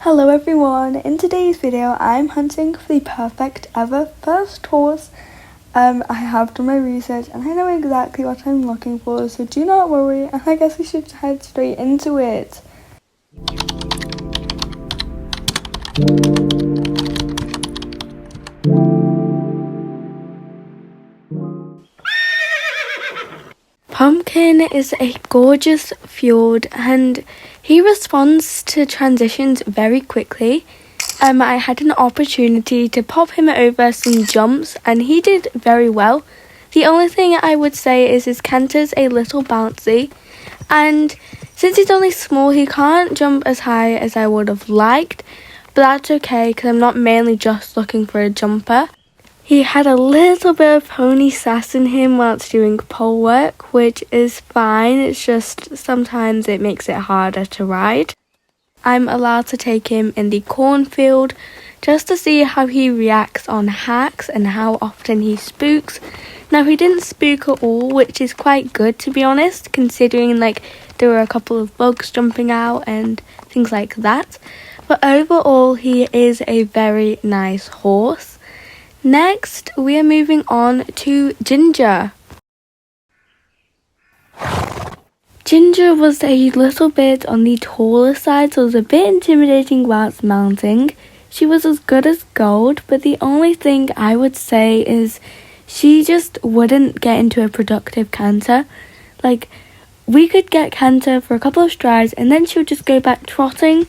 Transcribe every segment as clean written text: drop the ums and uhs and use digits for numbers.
Hello everyone, in today's video I'm hunting for the perfect ever first horse. I have done my research and I know exactly what I'm looking for, so do not worry, and I guess we should head straight into it. Pumpkin is a gorgeous fjord and he responds to transitions very quickly. I had an opportunity to pop him over some jumps and he did very well. The only thing I would say is his canter's a little bouncy, and since he's only small he can't jump as high as I would have liked, but that's okay because I'm not mainly just looking for a jumper. He had a little bit of pony sass in him whilst doing pole work, which is fine, it's just sometimes it makes it harder to ride. I'm allowed to take him in the cornfield just to see how he reacts on hacks and how often he spooks. Now he didn't spook at all, which is quite good to be honest, considering there were a couple of bugs jumping out and things like that. But overall he is a very nice horse. Next, we are moving on to Ginger. Ginger was a little bit on the taller side, so it was a bit intimidating whilst mounting. She was as good as gold, but the only thing I would say is she just wouldn't get into a productive canter. We could get canter for a couple of strides and then she would just go back trotting.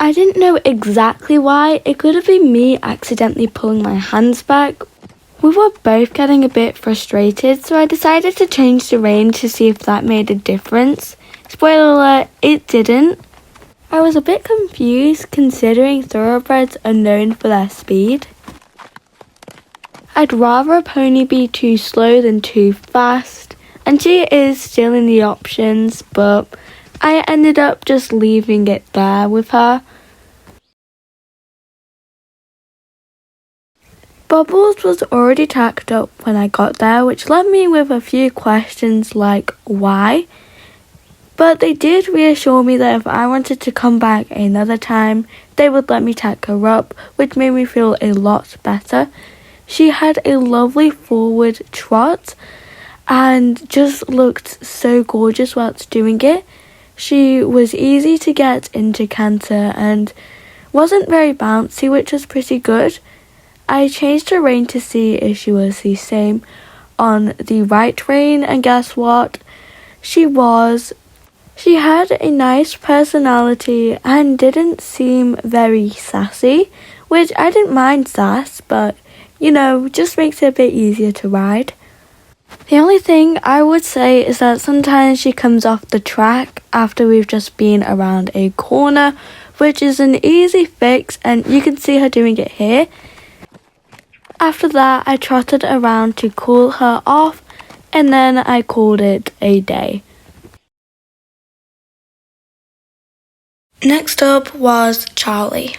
I didn't know exactly why. It could have been me accidentally pulling my hands back. We were both getting a bit frustrated, so I decided to change the rein to see if that made a difference. Spoiler alert, it didn't. I was a bit confused considering thoroughbreds are known for their speed. I'd rather a pony be too slow than too fast, and she is still in the options, but I ended up just leaving it there with her. Bubbles was already tacked up when I got there, which left me with a few questions like why. But they did reassure me that if I wanted to come back another time, they would let me tack her up, which made me feel a lot better. She had a lovely forward trot and just looked so gorgeous whilst doing it. She was easy to get into canter and wasn't very bouncy, which was pretty good. I changed her rein to see if she was the same on the right rein, and guess what? She was. She had a nice personality and didn't seem very sassy, which I didn't mind sass, but just makes it a bit easier to ride. The only thing I would say is that sometimes she comes off the track after we've just been around a corner, which is an easy fix, and you can see her doing it here. After that, I trotted around to cool her off, and then I called it a day. Next up was Charlie.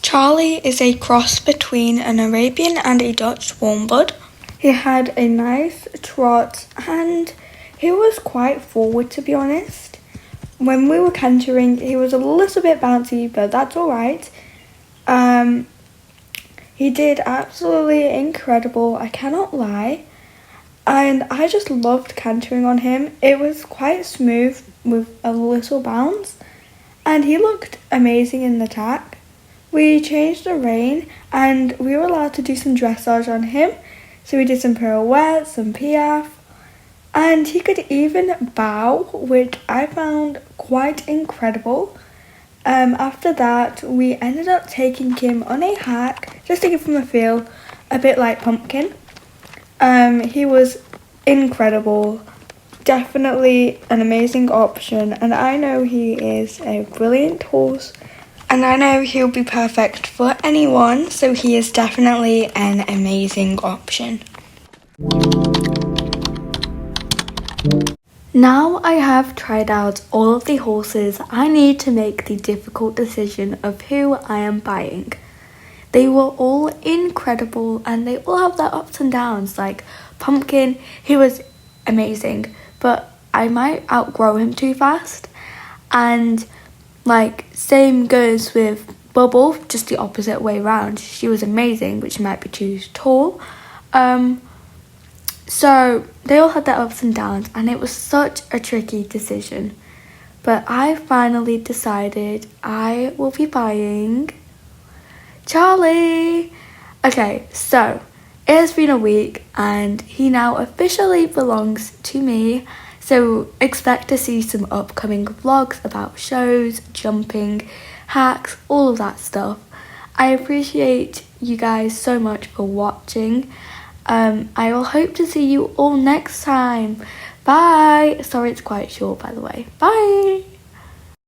Charlie is a cross between an Arabian and a Dutch warmblood. He had a nice trot and he was quite forward, to be honest. When we were cantering, he was a little bit bouncy, but that's alright. He did absolutely incredible, I cannot lie. And I just loved cantering on him. It was quite smooth with a little bounce, and he looked amazing in the tack. We changed the rein and we were allowed to do some dressage on him. So we did some pirouettes, some piaffe, and he could even bow, which I found quite incredible. After that, we ended up taking him on a hack just to give him a feel, a bit like Pumpkin. He was incredible, definitely an amazing option, and I know he is a brilliant horse. And I know he'll be perfect for anyone, so he is definitely an amazing option. Now I have tried out all of the horses, I need to make the difficult decision of who I am buying. They were all incredible and they all have their ups and downs. Like Pumpkin, he was amazing, but I might outgrow him too fast. And Like, same goes with Bubble, just the opposite way round. She was amazing, but she might be too tall. So they all had their ups and downs, and it was such a tricky decision. But I finally decided I will be buying Charlie. Okay, so it has been a week, and he now officially belongs to me. So expect to see some upcoming vlogs about shows, jumping, hacks, all of that stuff. I appreciate you guys so much for watching. I will hope to see you all next time. Bye. Sorry it's quite short, by the way. Bye.